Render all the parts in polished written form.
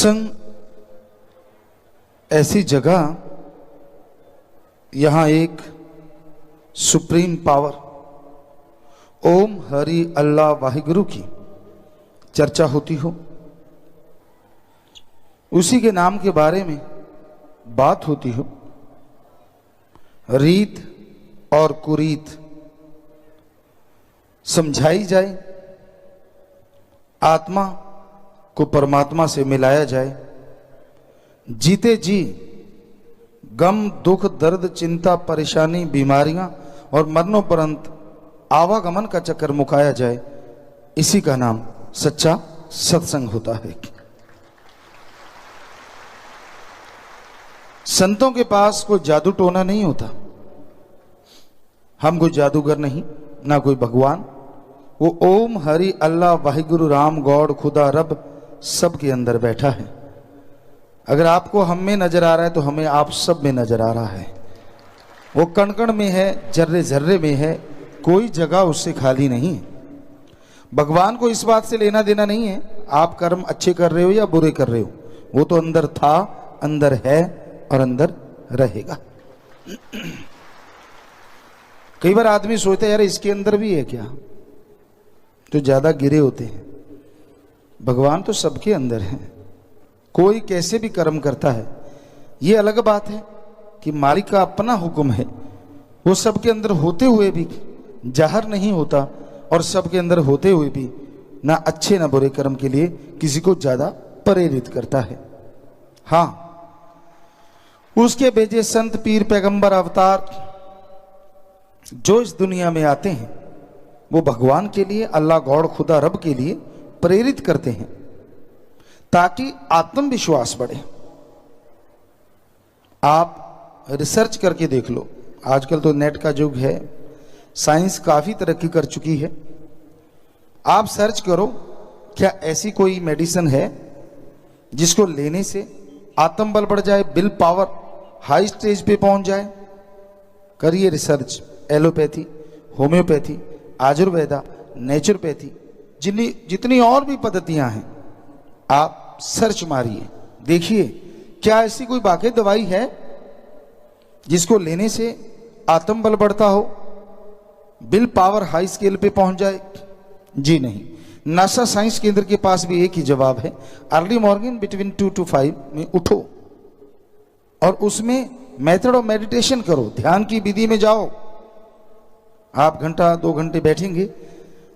सत्संग ऐसी जगह, यहां एक सुप्रीम पावर ओम हरि अल्लाह वाहिगुरु की चर्चा होती हो, उसी के नाम के बारे में बात होती हो, रीत और कुरीत समझाई जाए, आत्मा को परमात्मा से मिलाया जाए, जीते जी गम दुख दर्द चिंता परेशानी बीमारियां और मरणोपरंत आवागमन का चक्कर मुकाया जाए, इसी का नाम सच्चा सत्संग होता है। संतों के पास कोई जादू टोना नहीं होता, हम कोई जादूगर नहीं, ना कोई भगवान। वो ओम हरि अल्लाह वाहिगुरु राम गॉड खुदा रब सबके अंदर बैठा है। अगर आपको हम में नजर आ रहा है तो हमें आप सब में नजर आ रहा है। वो कण कण में है, जर्रे जर्रे में है, कोई जगह उससे खाली नहीं है। भगवान को इस बात से लेना देना नहीं है आप कर्म अच्छे कर रहे हो या बुरे कर रहे हो, वो तो अंदर था, अंदर है और अंदर रहेगा। कई बार आदमी सोचता है यार इसके अंदर भी है क्या, तो ज्यादा गिरे होते हैं। भगवान तो सबके अंदर है, कोई कैसे भी कर्म करता है। ये अलग बात है कि मालिक का अपना हुक्म है, वो सबके अंदर होते हुए भी जाहिर नहीं होता और सबके अंदर होते हुए भी ना अच्छे ना बुरे कर्म के लिए किसी को ज्यादा प्रेरित करता है। हाँ, उसके भेजे संत पीर पैगंबर अवतार जो इस दुनिया में आते हैं वो भगवान के लिए, अल्लाह गॉड खुदा रब के लिए प्रेरित करते हैं ताकि आत्मविश्वास बढ़े। आप रिसर्च करके देख लो, आजकल तो नेट का युग है, साइंस काफी तरक्की कर चुकी है। आप सर्च करो क्या ऐसी कोई मेडिसिन है जिसको लेने से आत्मबल बढ़ जाए, विल पावर हाई स्टेज पे पहुंच जाए। करिए research, allopathy, homeopathy, Ayurveda, naturopathy, जितनी और भी पद्धतियां हैं, आप सर्च मारिए, देखिए क्या ऐसी कोई वाकई दवाई है जिसको लेने से आत्मबल बढ़ता हो, विल पावर हाई स्केल पे पहुंच जाए। जी नहीं। नासा साइंस केंद्र के पास भी एक ही जवाब है, अर्ली मॉर्निंग बिटवीन 2 to 5 में उठो और उसमें मेथड ऑफ मेडिटेशन करो, ध्यान की विधि में जाओ। आप घंटा 2 घंटे बैठेंगे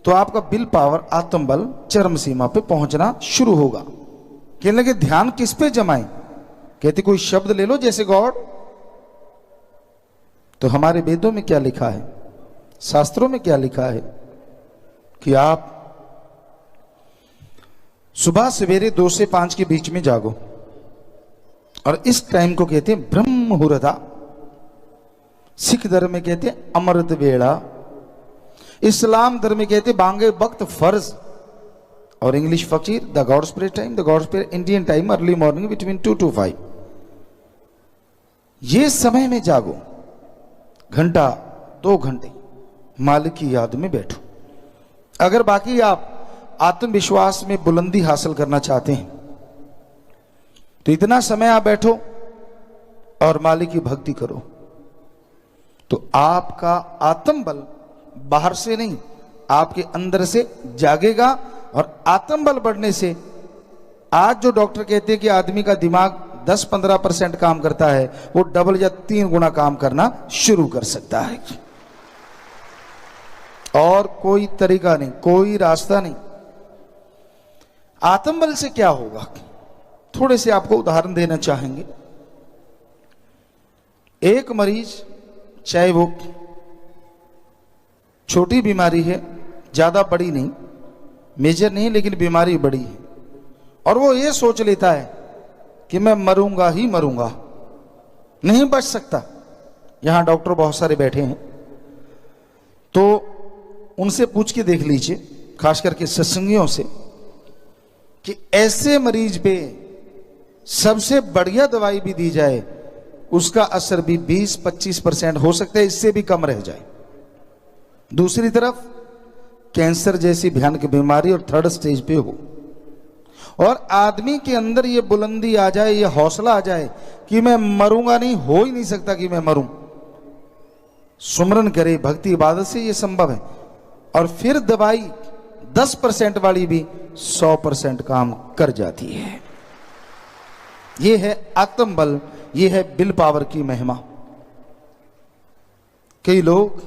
तो आपका विल पावर आत्मबल चरम सीमा पे पहुंचना शुरू होगा। कहने लगे ध्यान किस पे जमाएं, कहते कोई शब्द ले लो जैसे गॉड। तो हमारे वेदों में क्या लिखा है, शास्त्रों में क्या लिखा है कि आप सुबह सवेरे 2 से 5 के बीच में जागो और इस टाइम को कहते हैं ब्रह्म मुहूर्त। सिख धर्म में कहते हैं अमृत वेला, इस्लाम धर्म में कहते हैं बांगे वक्त फर्ज, और इंग्लिश फकीर the gods prayer time, the gods prayer Indian time early morning between 2 to 5। ये समय में जागो, घंटा 2 घंटे मालिक की याद में बैठो। अगर बाकी आप आत्मविश्वास में बुलंदी हासिल करना चाहते हैं तो इतना समय आप बैठो और मालिक की भक्ति करो, तो आपका आत्मबल बाहर से नहीं आपके अंदर से जागेगा। और आत्मबल बढ़ने से आज जो डॉक्टर कहते हैं कि आदमी का दिमाग 10-15% काम करता है, वो डबल या 3 गुना काम करना शुरू कर सकता है। और कोई तरीका नहीं, कोई रास्ता नहीं। आत्मबल से क्या होगा, थोड़े से आपको उदाहरण देना चाहेंगे। एक मरीज, चाहे वो छोटी बीमारी है, ज्यादा बड़ी नहीं, मेजर नहीं, लेकिन बीमारी बड़ी है, और वो ये सोच लेता है कि मैं मरूंगा ही मरूंगा, नहीं बच सकता। यहां डॉक्टर बहुत सारे बैठे हैं, तो उनसे पूछ के देख लीजिए, खास करके सत्संगियों से, कि ऐसे मरीज पे सबसे बढ़िया दवाई भी दी जाए, उसका असर भी 20-25% हो सकता है, इससे भी कम रह जाए। दूसरी तरफ कैंसर जैसी भयानक बीमारी और 3rd स्टेज पे हो, और आदमी के अंदर ये बुलंदी आ जाए, ये हौसला आ जाए कि मैं मरूंगा नहीं, हो ही नहीं सकता कि मैं मरूं, सुमरन करे, भक्ति इबादत से ये संभव है। और फिर दवाई 10% वाली भी 100% काम कर जाती है। ये है आत्म बल, ये है विल पावर की महिमा। कई लोग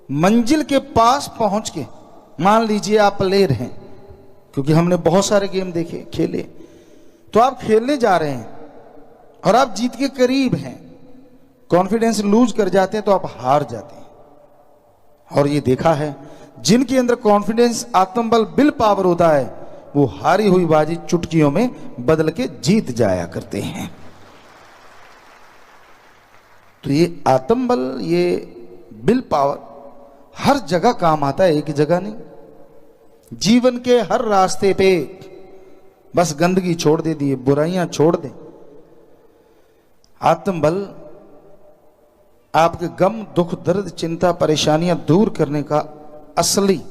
मंजिल के पास पहुंच के, मान लीजिए आप प्लेयर हैं, क्योंकि हमने बहुत सारे गेम देखे, खेले, तो आप खेलने जा रहे हैं और आप जीत के करीब हैं, कॉन्फिडेंस लूज कर जाते हैं तो आप हार जाते हैं। और ये देखा है, जिनके अंदर कॉन्फिडेंस, आत्मबल, विल पावर होता है, वो हारी हुई बाजी चुटकियों में बदल के जीत जाया करते हैं। तो ये आत्मबल, ये विल पावर हर जगह काम आता है, एक जगह नहीं। जीवन के हर रास्ते पे बस गंदगी छोड़ दे दिए, बुराइयां छोड़ दे। आत्मबल आपके गम, दुख, दर्द, चिंता, परेशानियां दूर करने का असली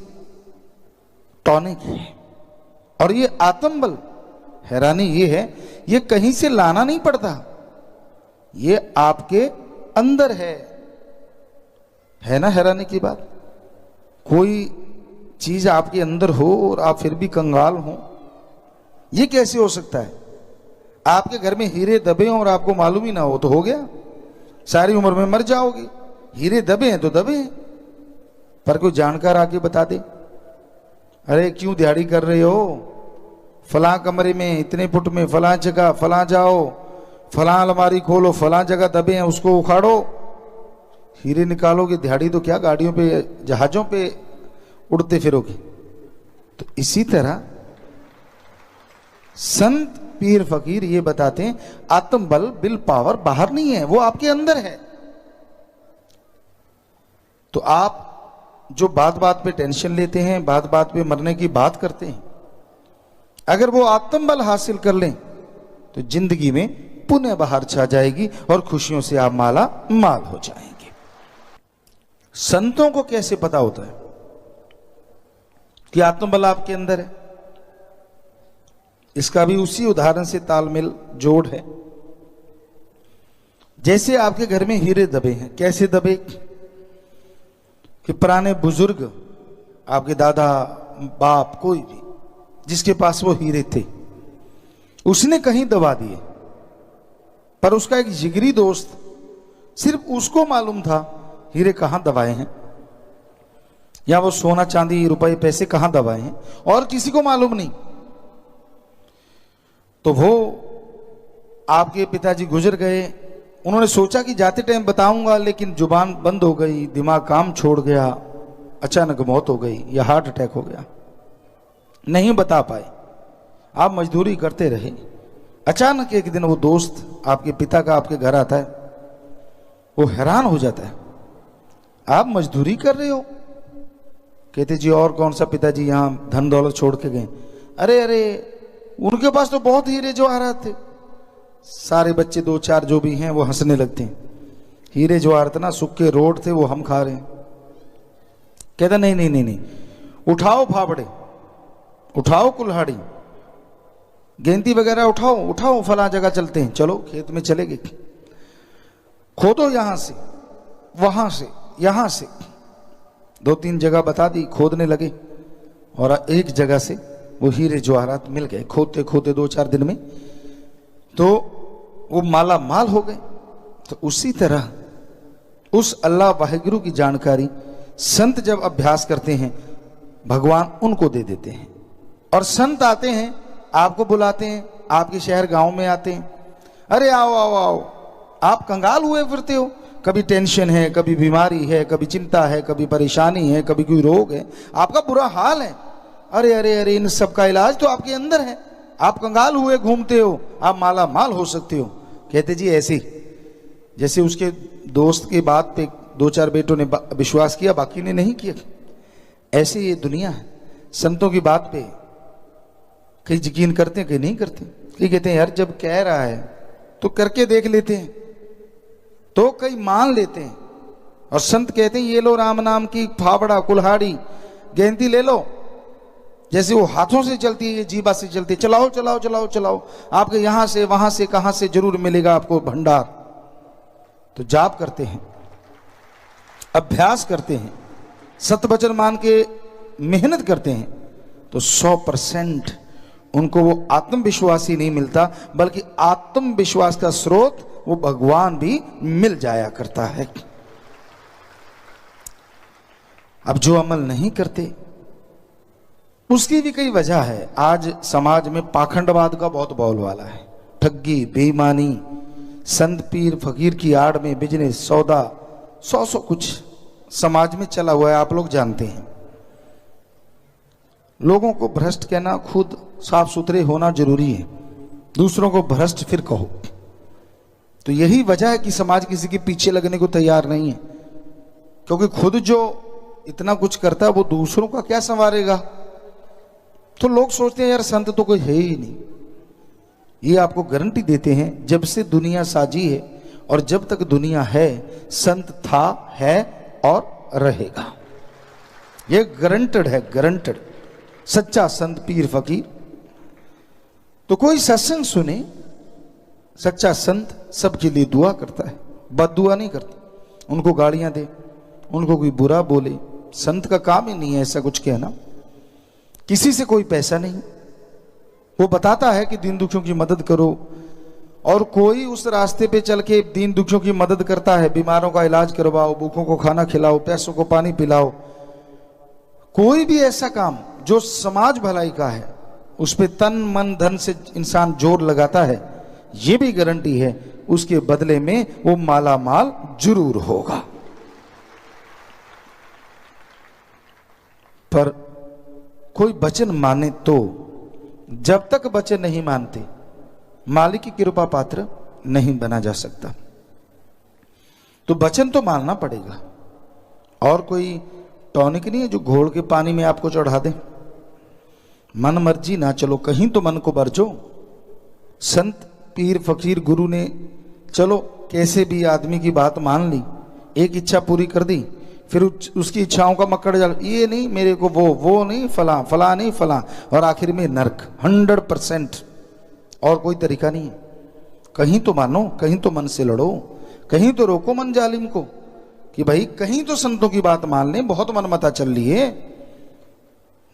टॉनिक है। और ये आत्मबल, हैरानी ये है, ये कहीं से लाना नहीं पड़ता, ये आपके अंदर है ना हैरानी की बात। कोई चीज आपके अंदर हो और आप फिर भी कंगाल हो, ये कैसे हो सकता है? आपके घर में हीरे दबे हों और आपको मालूम ही ना हो तो हो गया, सारी उम्र में मर जाओगे। हीरे दबे हैं तो दबे हैं, पर कोई जानकार आके बता दे, अरे क्यों दिहाड़ी कर रहे हो, फलां कमरे में इतने फुट में फलां जगह, फलां जाओ, फलां अलमारी खोलो, फलां जगह दबे हैं उसको उखाड़ो, हीरे निकालोगे। दिहाड़ी तो क्या, गाड़ियों पे, जहाजों पे उड़ते फिरोगे। तो इसी तरह संत, पीर, फकीर ये बताते हैं, आत्मबल, विल पावर बाहर नहीं है, वो आपके अंदर है। तो आप जो बात बात पे टेंशन लेते हैं, बात बात पे मरने की बात करते हैं, अगर वो आत्मबल हासिल कर लें तो जिंदगी में पुण्य बाहर छा जाएगी और खुशियों से आप माला माल हो जाएंगे। संतों को कैसे पता होता है कि आत्मबल आपके अंदर है? इसका भी उसी उदाहरण से तालमेल जोड़ है। जैसे आपके घर में हीरे दबे हैं, कैसे दबे कि पुराने बुजुर्ग, आपके दादा, बाप, कोई भी जिसके पास वो हीरे थे, उसने कहीं दबा दिए, पर उसका एक जिगरी दोस्त, सिर्फ उसको मालूम था हीरे कहां दबाए हैं, या वो सोना चांदी रुपए पैसे कहां दबाए हैं, और किसी को मालूम नहीं। तो वो आपके पिताजी गुजर गए, उन्होंने सोचा कि जाते टाइम बताऊंगा, लेकिन जुबान बंद हो गई, दिमाग काम छोड़ गया, अचानक मौत हो गई या हार्ट अटैक हो गया, नहीं बता पाए। आप मजदूरी करते रहे। अचानक एक दिन वो दोस्त आपके पिता का आपके घर आता है, वो हैरान हो जाता है, आप मजदूरी कर रहे हो? कहते जी और कौन सा पिताजी, यहां धन दौलत छोड़ के गए। अरे अरे, उनके पास तो बहुत हीरे जवाहरात थे। सारे बच्चे दो चार जो भी हैं वो हंसने लगते हैं, हीरे जवाहरात ना, सूखे रोड थे वो हम खा रहे हैं। कहता नहीं नहीं नहीं नहीं, उठाओ फाफड़े, उठाओ कुल्हाड़ी, गेंदी वगैरह उठाओ, उठाओ, फला जगह चलते हैं। चलो खेत में चले गए, खोदो यहां से, वहां से, यहां से, 2-3 जगह बता दी, खोदने लगे और एक जगह से वो हीरे जवाहरात मिल गए। खोदते खोदते 2-4 दिन में तो वो माला माल हो गए। तो उसी तरह उस अल्लाह वाहिगुरु की जानकारी संत जब अभ्यास करते हैं, भगवान उनको दे देते हैं। और संत आते हैं, आपको बुलाते हैं, आपके शहर गांव में आते हैं, अरे आओ आओ आओ, आप कंगाल हुए फिरते हो, कभी टेंशन है, कभी बीमारी है, कभी चिंता है, कभी परेशानी है, कभी कोई रोग है, आपका बुरा हाल है। अरे अरे अरे, इन सब का इलाज तो आपके अंदर है, आप कंगाल हुए घूमते हो, आप माला माल हो सकते हो। कहते जी ऐसे जैसे उसके दोस्त की बात पे 2-4 बेटों ने विश्वास किया, बाकी ने नहीं किया, ऐसे ये दुनिया है। संतों की बात पे कई यकीन करते हैं, कई नहीं करते, कई कहते हैं यार जब कह रहा है तो करके देख लेते हैं, तो कई मान लेते हैं। और संत कहते हैं ये लो राम नाम की फावड़ा, कुल्हाड़ी, गेंदी ले लो, जैसे वो हाथों से चलती है, ये जीवा से चलती है, चलाओ चलाओ चलाओ चलाओ, आपके यहां से वहां से कहां से जरूर मिलेगा आपको भंडार। तो जाप करते हैं, अभ्यास करते हैं, सतवचन मान के मेहनत करते हैं, तो 100% उनको वो आत्मविश्वास ही नहीं मिलता, बल्कि आत्मविश्वास का स्रोत वो भगवान भी मिल जाया करता है। अब जो अमल नहीं करते उसकी भी कई वजह है। आज समाज में पाखंडवाद का बहुत बोलबाला है, ठगी, बेईमानी, संत पीर फकीर की आड़ में बिजनेस, सौदा, सौ कुछ समाज में चला हुआ है, आप लोग जानते हैं। लोगों को भ्रष्ट कहना, खुद साफ सुथरे होना जरूरी है, दूसरों को भ्रष्ट फिर कहो। तो यही वजह है कि समाज किसी के पीछे लगने को तैयार नहीं है, क्योंकि खुद जो इतना कुछ करता है वो दूसरों का क्या संवारेगा। तो लोग सोचते हैं यार संत तो कोई है ही नहीं। ये आपको गारंटी देते हैं, जब से दुनिया साजी है और जब तक दुनिया है, संत था, है और रहेगा। ये गारंटेड है, गारंटेड। सच्चा संत पीर फकीर तो कोई सत्संग सुने, सच्चा संत सबके लिए दुआ करता है, बददुआ नहीं करता। उनको गालियां दे, उनको कोई बुरा बोले, संत का काम ही नहीं है ऐसा कुछ कहना। किसी से कोई पैसा नहीं, वो बताता है कि दीन दुखियों की मदद करो, और कोई उस रास्ते पे चल के दीन दुखियों की मदद करता है, बीमारों का इलाज करवाओ, भूखों को खाना खिलाओ, प्यासों को पानी पिलाओ, कोई भी ऐसा काम जो समाज भलाई का है, उस पे तन मन धन से इंसान जोर लगाता है, ये भी गारंटी है उसके बदले में वो माला माल जरूर होगा। पर कोई वचन माने तो, जब तक वचन नहीं मानते मालिक की कृपा पात्र नहीं बना जा सकता। तो वचन तो मानना पड़ेगा, और कोई टॉनिक नहीं है जो घोल के पानी में आपको चढ़ा दे। मन मर्जी ना चलो, कहीं तो मन को बरजो। संत पीर फकीर गुरु ने चलो कैसे भी आदमी की बात मान ली, एक इच्छा पूरी कर दी, फिर उसकी इच्छाओं का मकड़ जाल, ये नहीं मेरे को, वो नहीं, फला फला नहीं फला, और आखिर में नरक 100%। और कोई तरीका नहीं है। कहीं तो मानो, कहीं तो मन से लड़ो, कहीं तो रोको मन जालिम को कि भाई कहीं तो संतों की बात मान लें, बहुत मनमता चल रही है।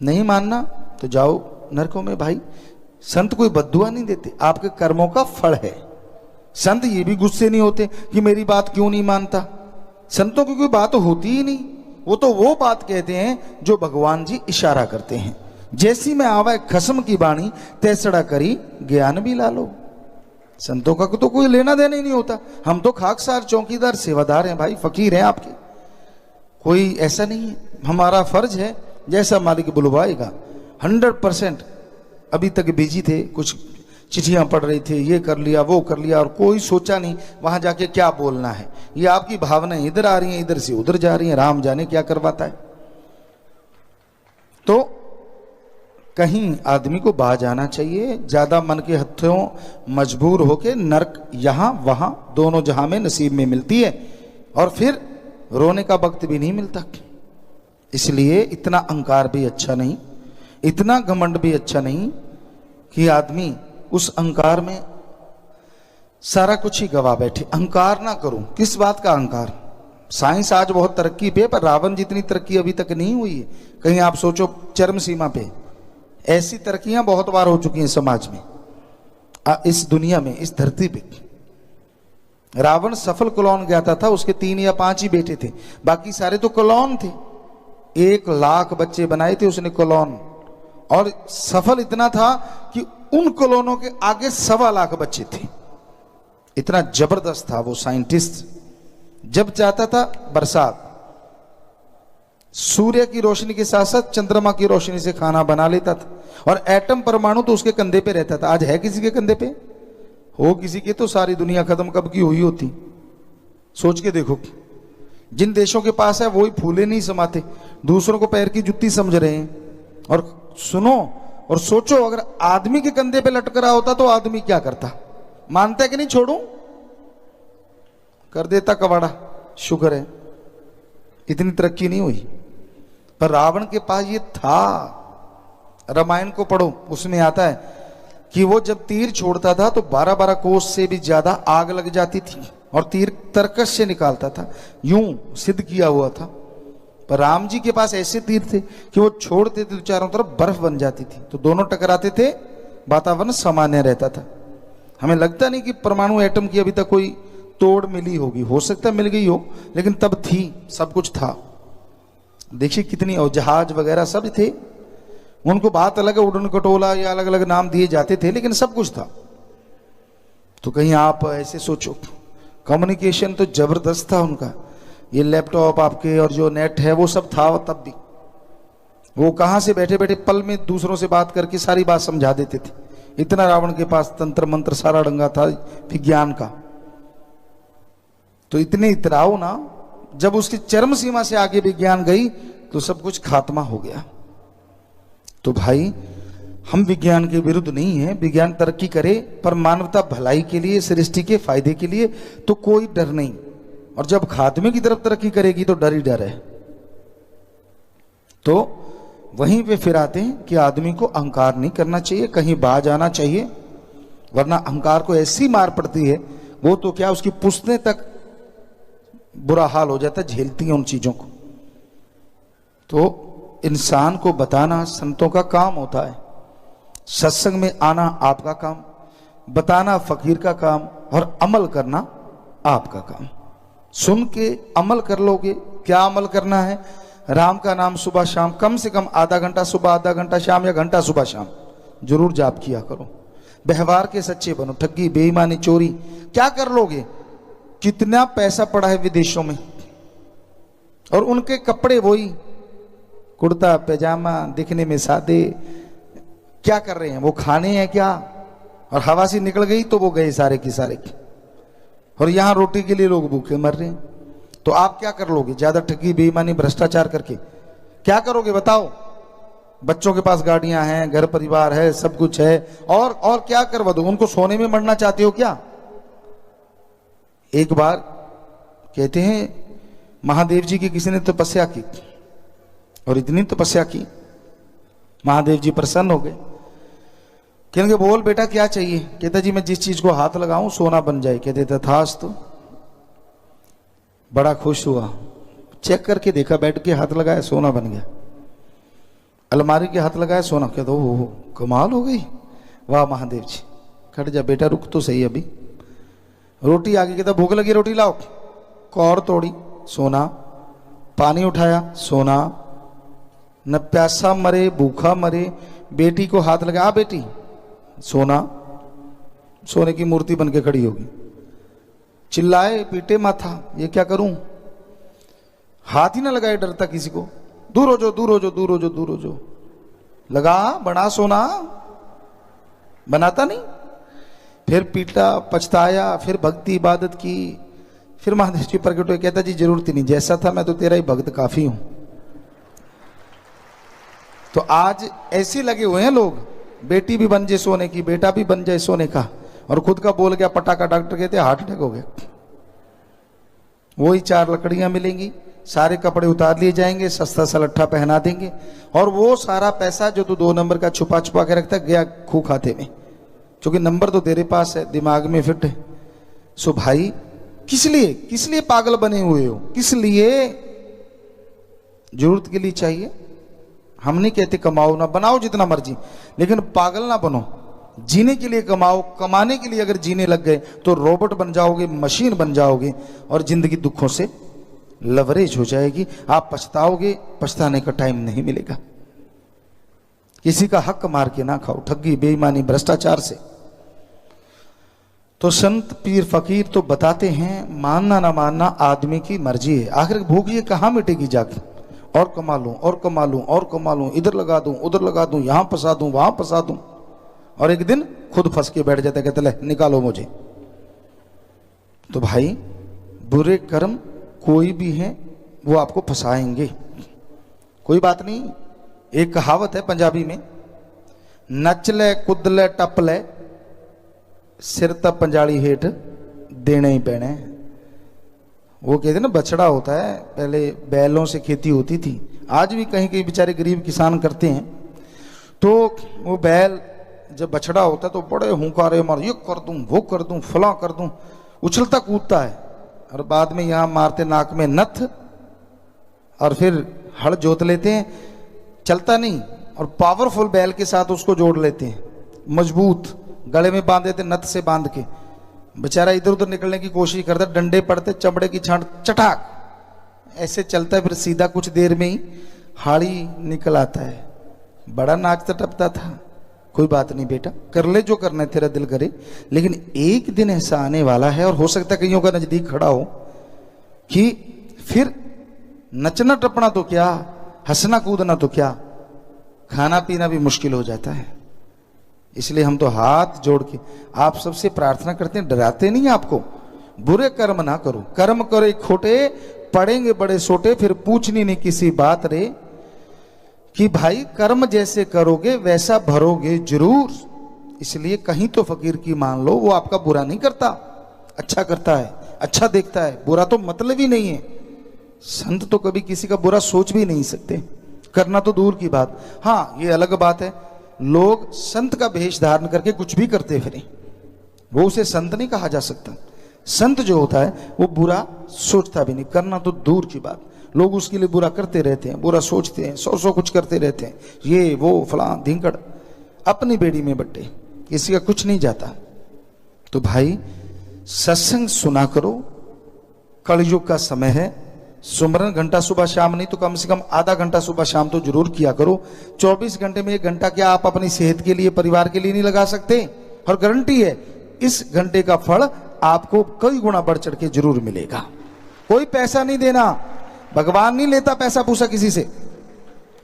नहीं मानना तो जाओ नरकों में। भाई संत कोई बद्दुआ नहीं देते, आपके कर्मों का फल है। संत ये भी गुस्से नहीं होते कि मेरी बात क्यों नहीं मानता। संतों की कोई बात होती ही नहीं, वो बात कहते हैं जो भगवान जी इशारा करते हैं। जैसी में आवा खसम की बाणी, तैसड़ा करी ज्ञान भी ला लो। संतों का तो कोई लेना देना ही नहीं होता। हम तो खाकसार चौकीदार सेवादार हैं भाई, फकीर हैं आपके, कोई ऐसा नहीं है। हमारा फर्ज है जैसा मालिक बुलवाएगा 100%। अभी तक बिजी थे, कुछ चिट्ठियां पढ़ रही थे, ये कर लिया वो कर लिया, और कोई सोचा नहीं वहां जाके क्या बोलना है। ये आपकी भावनाएं इधर आ रही हैं, इधर से उधर जा रही हैं, राम जाने क्या करवाता है। तो कहीं आदमी को बाज आना चाहिए, ज्यादा मन के हथों मजबूर होके नरक यहां वहां दोनों जहां में नसीब में मिलती है, और फिर रोने का वक्त भी नहीं मिलता। इसलिए इतना अहंकार भी अच्छा नहीं, इतना घमंड भी अच्छा नहीं कि आदमी उस अहंकार में सारा कुछ ही गवा बैठे। अहंकार ना करूं, किस बात का अहंकार। साइंस आज बहुत तरक्की पे, पर रावण जितनी तरक्की अभी तक नहीं हुई है। कहीं आप सोचो चरम सीमा पे, ऐसी तरक्कियां बहुत बार हो चुकी हैं समाज में, इस दुनिया में, इस धरती पे। रावण सफल क्लोन ज्ञाता था, उसके 3 या 5 ही बेटे थे, बाकी सारे तो क्लोन थे। 1 लाख बच्चे बनाए थे उसने क्लोन, और सफल इतना था कि उन क्लोनों के आगे 1.25 लाख बच्चे थे। इतना जबरदस्त था वो साइंटिस्ट। जब चाहता था बरसात, सूर्य की रोशनी के साथ साथ चंद्रमा की रोशनी से खाना बना लेता था, और एटम परमाणु तो उसके कंधे पे रहता था। आज है किसी के कंधे पे? हो किसी के तो सारी दुनिया खत्म कब की हुई होती। सोच के देखो, जिन देशों के पास है वो ही फूले नहीं समाते, दूसरों को पैर की जुत्ती समझ रहे हैं। और सुनो और सोचो, अगर आदमी के कंधे पे लटक रहा होता तो आदमी क्या करता? मानता है कि नहीं छोड़ूं, कर देता कबाड़ा। शुक्र है इतनी तरक्की नहीं हुई, पर रावण के पास ये था। रामायण को पढ़ो, उसमें आता है कि वो जब तीर छोड़ता था तो 12-12 कोस से भी ज्यादा आग लग जाती थी और तीर तरकश से निकालता था, यूं सिद्ध किया हुआ था। पर राम जी के पास ऐसे तीर थे कि वो छोड़ते थे तो चारों तरफ बर्फ बन जाती थी, तो दोनों टकराते थे, वातावरण सामान्य रहता था। हमें लगता नहीं कि परमाणु एटम की अभी तक कोई तोड़ मिली होगी, हो सकता है मिल गई हो, लेकिन तब थी, सब कुछ था। देखिए कितनी, और जहाज वगैरह सब थे, उनको बात अलग है, उड़न खटोला या अलग अलग नाम दिए जाते थे, लेकिन सब कुछ था। तो कहीं आप ऐसे सोचो, कम्युनिकेशन तो जबरदस्त था उनका, ये लैपटॉप आपके और जो नेट है वो सब था तब भी। वो कहां से बैठे बैठे पल में दूसरों से बात करके सारी बात समझा देते थे। इतना रावण के पास तंत्र मंत्र सारा डंगा था विज्ञान का। तो इतने इतराओ ना, जब उसकी चरम सीमा से आगे विज्ञान गई तो सब कुछ खात्मा हो गया। तो भाई हम विज्ञान के विरुद्ध नहीं है, विज्ञान तरक्की करे पर मानवता भलाई के लिए, सृष्टि के फायदे के लिए, तो कोई डर नहीं। और जब खात्मे की तरफ तरक्की करेगी तो डर ही डर है। तो वहीं पे फिर आते हैं कि आदमी को अहंकार नहीं करना चाहिए, कहीं बाज आना चाहिए, वरना अहंकार को ऐसी मार पड़ती है, वो तो क्या उसकी पुश्तें तक बुरा हाल हो जाता है, झेलती हैं उन चीजों को। तो इंसान को बताना संतों का काम होता है, सत्संग में आना आपका काम, बताना फकीर का काम, और अमल करना आपका काम। सुन के अमल कर लोगे। क्या अमल करना है? राम का नाम सुबह शाम, कम से कम आधा घंटा सुबह, आधा घंटा शाम, या घंटा सुबह शाम जरूर जाप किया करो। व्यवहार के सच्चे बनो, ठगी बेईमानी चोरी क्या कर लोगे? कितना पैसा पड़ा है विदेशों में, और उनके कपड़े वही कुर्ता पैजामा, दिखने में सादे, क्या कर रहे हैं वो? खाने हैं क्या? और हवा से निकल गई तो वो गए सारे की सारे की। और यहां रोटी के लिए लोग भूखे मर रहे हैं। तो आप क्या कर लोगे? ज्यादा ठगी बेईमानी भ्रष्टाचार करके क्या करोगे बताओ? बच्चों के पास गाड़ियां हैं, घर परिवार है, सब कुछ है, और क्या करवा दो? उनको सोने में मरना चाहते हो क्या? एक बार कहते हैं महादेव जी की किसी ने तपस्या की, और इतनी तपस्या की महादेव जी प्रसन्न हो गए। कहेंगे बोल बेटा क्या चाहिए? कहता जी मैं जिस चीज को हाथ लगाऊं सोना बन जाए। कहते तथास्तु। बड़ा खुश हुआ, चेक करके देखा, बेड के हाथ लगाया सोना बन गया, अलमारी के हाथ लगाया सोना। कहता हो कमाल हो गई, वाह महादेव जी। खट जा बेटा, रुक तो सही अभी। रोटी आ गई, कहता भूख लगी रोटी लाओ। कौर तोड़ी, सोना। पानी उठाया, सोना। न प्यासा मरे भूखा मरे। बेटी को हाथ लगा, बेटी, सोना। सोने की मूर्ति बन के खड़ी होगी। चिल्लाए पीटे माथा, ये क्या करूं? हाथ ही ना लगाए, डरता किसी को। दूर हो जो, दूर हो जो, दूर हो जो, दूर हो जो। लगा बना सोना, बनाता नहीं। फिर पीटा, पछताया, फिर भक्ति इबादत की। फिर महादेव जी प्रकट हुए, कहता जी जरूरत ही नहीं, जैसा था मैं तो तेरा ही भक्त काफी हूं। तो आज ऐसे लगे हुए हैं लोग, बेटी भी बन जाए सोने की, बेटा भी बन जाए सोने का, और खुद का बोल गया पटाखा। डॉक्टर कहते हार्ट अटैक हो गया। वही 4 लकड़ियां मिलेंगी, सारे कपड़े उतार लिए जाएंगे, सस्ता सा लट्ठा पहना देंगे, और वो सारा पैसा जो तू 2 नंबर का छुपा छुपा के रखता गया खू खाते में, क्योंकि नंबर तो तेरे पास है, दिमाग में फिट है। सो भाई किस लिए पागल बने हुए हो? किस लिए? जरूरत के लिए चाहिए। हम नहीं कहते कमाओ ना, बनाओ जितना मर्जी, लेकिन पागल ना बनो। जीने के लिए कमाओ। कमाने के लिए अगर जीने लग गए तो रोबोट बन जाओगे, मशीन बन जाओगे, और जिंदगी दुखों से लवरेज हो जाएगी। आप पछताओगे, पछताने का टाइम नहीं मिलेगा। किसी का हक मार के ना खाओ, ठगी बेईमानी भ्रष्टाचार से। तो संत पीर फकीर तो बताते हैं मानना ना मानना आदमी की मर्जी है। आखिर भूख ये कहां मिटेगी जाके? और कमा लूं, और कमा लूं, और कमा लूं, इधर लगा दूं, उधर लगा दूं, यहां फंसा दूं, वहां फंसा दूं, और एक दिन खुद फंस के बैठ जाता है, कहते ले निकालो मुझे। तो भाई बुरे कर्म कोई भी है वो आपको फंसाएंगे, कोई बात नहीं। एक कहावत है पंजाबी में, नच ले कुद ले टप ले, सिर तब पंजाली हेठ देने ही पैने। वो कहते ना बछड़ा होता है, पहले बैलों से खेती होती थी, आज भी कहीं कहीं बेचारे गरीब किसान करते हैं। तो वो बैल जब बछड़ा होता है तो बड़े हुंकारे मार, ये कर दूं, वो कर दूं, फला कर दूं, उछलता कूदता है, और बाद में यहां मारते नाक में नथ, और फिर हल जोत लेते हैं, चलता नहीं, और पावरफुल बैल के साथ उसको जोड़ लेते हैं, मजबूत गले में बांध देते नथ से बांध के, बेचारा इधर उधर निकलने की कोशिश करता, डंडे पड़ते, चमड़े की छांट चटाक ऐसे चलता है, फिर सीधा कुछ देर में ही हाड़ी निकल आता है। बड़ा नाचता टपता था, कोई बात नहीं बेटा, कर ले जो करना है, तेरा दिल करे, लेकिन एक दिन ऐसा आने वाला है, और हो सकता है कईयों का नजदीक खड़ा हो, कि फिर नचना टपना तो क्या, हंसना कूदना तो क्या, खाना पीना भी मुश्किल हो जाता है। इसलिए हम तो हाथ जोड़ के आप सबसे प्रार्थना करते हैं, डराते नहीं आपको, बुरे कर्म ना करो, कर्म करे खोटे, पड़ेंगे बड़े सोटे, फिर पूछनी नहीं किसी बात रे, कि भाई कर्म जैसे करोगे वैसा भरोगे जरूर। इसलिए कहीं तो फकीर की मान लो, वो आपका बुरा नहीं करता, अच्छा करता है, अच्छा देखता है, बुरा तो मतलब ही नहीं है। संत तो कभी किसी का बुरा सोच भी नहीं सकते, करना तो दूर की बात। हाँ, ये अलग बात है, लोग संत का भेष धारण करके कुछ भी करते फिरे, वो उसे संत नहीं कहा जा सकता। संत जो होता है वो बुरा सोचता भी नहीं, करना तो दूर की बात। लोग उसके लिए बुरा करते रहते हैं, बुरा सोचते हैं, सौ कुछ करते रहते हैं, ये वो फलां धिंकड़, अपनी बेड़ी में बट्टे, किसी का कुछ नहीं जाता। तो भाई सत्संग सुना करो, कलयुग का समय है, सुमरन घंटा सुबह शाम नहीं तो कम से कम आधा घंटा सुबह शाम तो जरूर किया करो। 24 घंटे में 1 घंटा क्या आप अपनी सेहत के लिए, परिवार के लिए नहीं लगा सकते? और गारंटी है इस घंटे का फल आपको कई गुना बढ़ चढ़ के जरूर मिलेगा। कोई पैसा नहीं देना, भगवान नहीं लेता पैसा पूसा किसी से,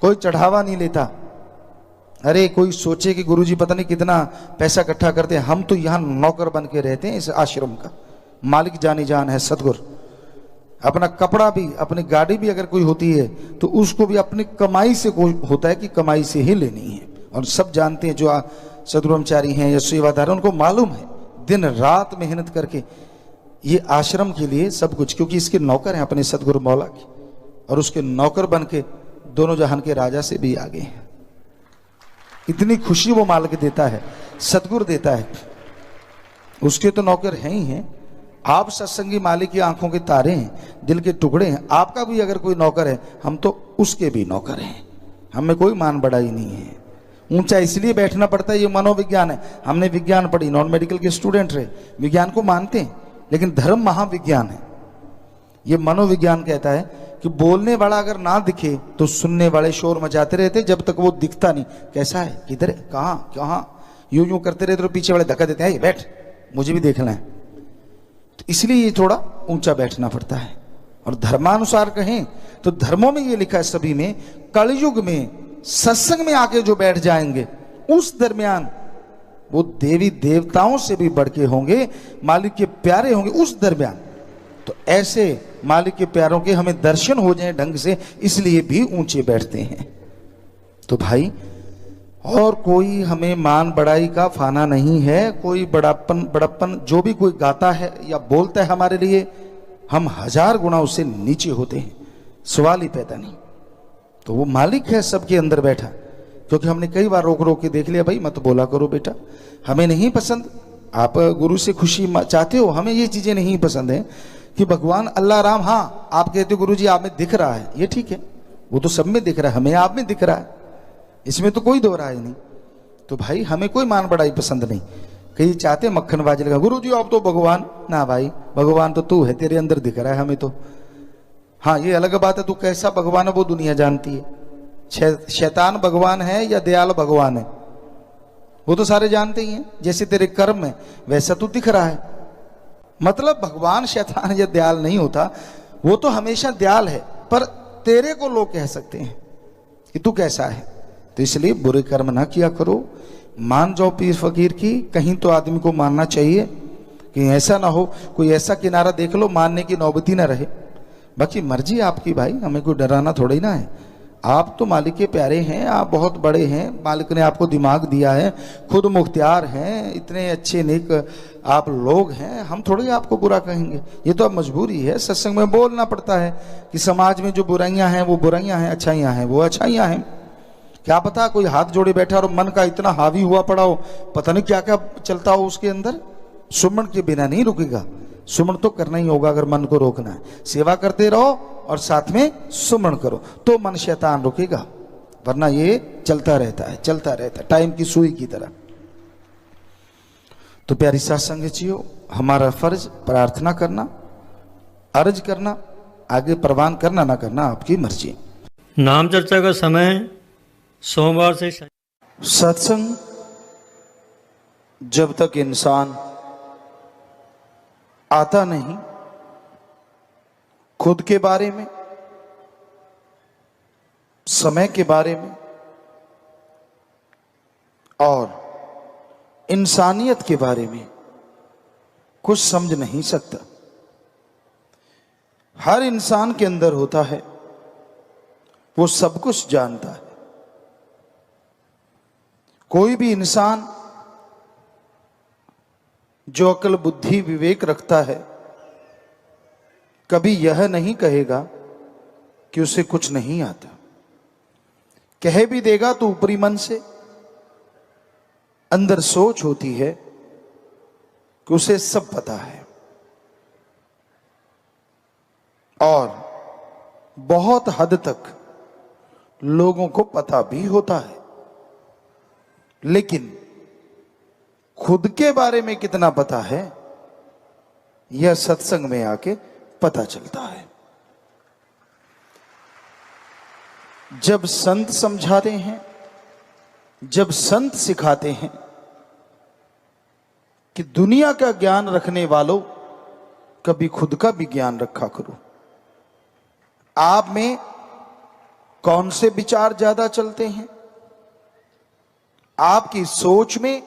कोई चढ़ावा नहीं लेता। अरे कोई सोचे कि गुरुजी पता नहीं कितना पैसा इकट्ठा करते हैं, हम तो यहां नौकर बन के रहते हैं इस आश्रम का, मालिक जानी जान है सतगुरु। अपना कपड़ा भी, अपनी गाड़ी भी अगर कोई होती है तो उसको भी अपनी कमाई से होता है कि कमाई से ही लेनी है। और सब जानते हैं, जो सदगुरुचारी हैं या सेवादार, उनको मालूम है दिन रात मेहनत करके ये आश्रम के लिए सब कुछ, क्योंकि इसके नौकर हैं अपने सदगुरु मौला के, और उसके नौकर बन के दोनों जहान के राजा से भी आगे हैं। इतनी खुशी वो मालिक देता है, सदगुरु देता है, उसके तो नौकर हैं ही हैं। आप सत्संगी मालिक की आंखों के तारे हैं, दिल के टुकड़े हैं। आपका भी अगर कोई नौकर है, हम तो उसके भी नौकर हैं, हमें कोई मान बढ़ाई नहीं है। ऊंचा इसलिए बैठना पड़ता है, ये मनोविज्ञान है। हमने विज्ञान पढ़ी, नॉन मेडिकल के स्टूडेंट रहे, विज्ञान को मानते हैं, लेकिन धर्म महाविज्ञान है। ये मनोविज्ञान कहता है कि बोलने वाला अगर ना दिखे तो सुनने वाले शोर मचाते रहते जब तक वो दिखता नहीं, कैसा है, किधर है, कहाँ कहाँ, यूं यूं करते रहते तो पीछे वाले धक्का देते हैं, बैठ मुझे भी देखना है। तो इसलिए ये थोड़ा ऊंचा बैठना पड़ता है। और धर्मानुसार कहें तो धर्मों में ये लिखा है सभी में, कलयुग में सत्संग में आके जो बैठ जाएंगे उस दरमियान वो देवी देवताओं से भी बढ़ के होंगे, मालिक के प्यारे होंगे उस दरमियान। तो ऐसे मालिक के प्यारों के हमें दर्शन हो जाए ढंग से, इसलिए भी ऊंचे बैठते हैं। तो भाई और कोई हमें मान बढ़ाई का फाना नहीं है, कोई बड़प्पन जो भी कोई गाता है या बोलता है हमारे लिए, हम 1000 गुना उससे नीचे होते हैं, सवाल ही पैदा नहीं। तो वो मालिक है सबके अंदर बैठा, क्योंकि हमने कई बार रोक रोक के देख लिया, भाई मत बोला करो बेटा, हमें नहीं पसंद। आप गुरु से खुशी चाहते हो, हमें ये चीजें नहीं पसंद है कि भगवान अल्लाह राम, हाँ आप कहते हो गुरु जी आप में दिख रहा है, ये ठीक है, वो तो सब में दिख रहा है, हमें आप में दिख रहा है, इसमें तो कोई दो राय नहीं। तो भाई हमें कोई मान बढ़ाई पसंद नहीं। कई चाहते मक्खनबाजी लगा, गुरु जी आप तो भगवान, ना भाई भगवान तो तू है, तेरे अंदर दिख रहा है हमें तो। हाँ ये अलग बात है, तू कैसा भगवान है वो दुनिया जानती है। शैतान भगवान है या दयाल भगवान है वो तो सारे जानते ही हैं। जैसे तेरे कर्म है वैसा तू दिख रहा है, मतलब भगवान शैतान या दयाल नहीं होता, वो तो हमेशा दयाल है, पर तेरे को लोग कह सकते हैं कि तू कैसा है। तो इसलिए बुरे कर्म ना किया करो, मान जाओ पीर फकीर की, कहीं तो आदमी को मानना चाहिए कि ऐसा ना हो कोई ऐसा किनारा देख लो मानने की नौबती ना रहे। बाकी मर्जी आपकी भाई, हमें कोई डराना थोड़ी ना है। आप तो मालिक के प्यारे हैं, आप बहुत बड़े हैं, मालिक ने आपको दिमाग दिया है, खुद मुख्तियार हैं, इतने अच्छे नेक आप लोग हैं, हम थोड़ी आपको बुरा कहेंगे। ये तो अब मजबूरी है, सत्संग में बोलना पड़ता है कि समाज में जो बुराइयां हैं वो बुराइयां हैं, अच्छाइयां हैं वो अच्छाइयां हैं। क्या पता कोई हाथ जोड़े बैठा और मन का इतना हावी हुआ पड़ा हो, पता नहीं क्या क्या चलता हो उसके अंदर। सुमन के बिना नहीं रुकेगा, सुमन तो करना ही होगा अगर मन को रोकना है। सेवा करते रहो और साथ में सुमन करो तो मन शैतान रुकेगा, वरना ये चलता रहता है, चलता रहता है टाइम की सुई की तरह। तो प्यारी साथ संगतियों, हमारा फर्ज प्रार्थना करना, अर्ज करना, आगे प्रवान करना ना करना आपकी मर्जी। नाम चर्चा का समय सोमवार से सत्संग जब तक इंसान आता नहीं खुद के बारे में, समय के बारे में और इंसानियत के बारे में कुछ समझ नहीं सकता। हर इंसान के अंदर होता है, वो सब कुछ जानता है। कोई भी इंसान जो अक्ल बुद्धि विवेक रखता है कभी यह नहीं कहेगा कि उसे कुछ नहीं आता। कह भी देगा तो ऊपरी मन से, अंदर सोच होती है कि उसे सब पता है। और बहुत हद तक लोगों को पता भी होता है, लेकिन खुद के बारे में कितना पता है यह सत्संग में आके पता चलता है। जब संत समझाते हैं, जब संत सिखाते हैं कि दुनिया का ज्ञान रखने वालों कभी खुद का भी ज्ञान रखा करो। आप में कौन से विचार ज्यादा चलते हैं, आपकी सोच में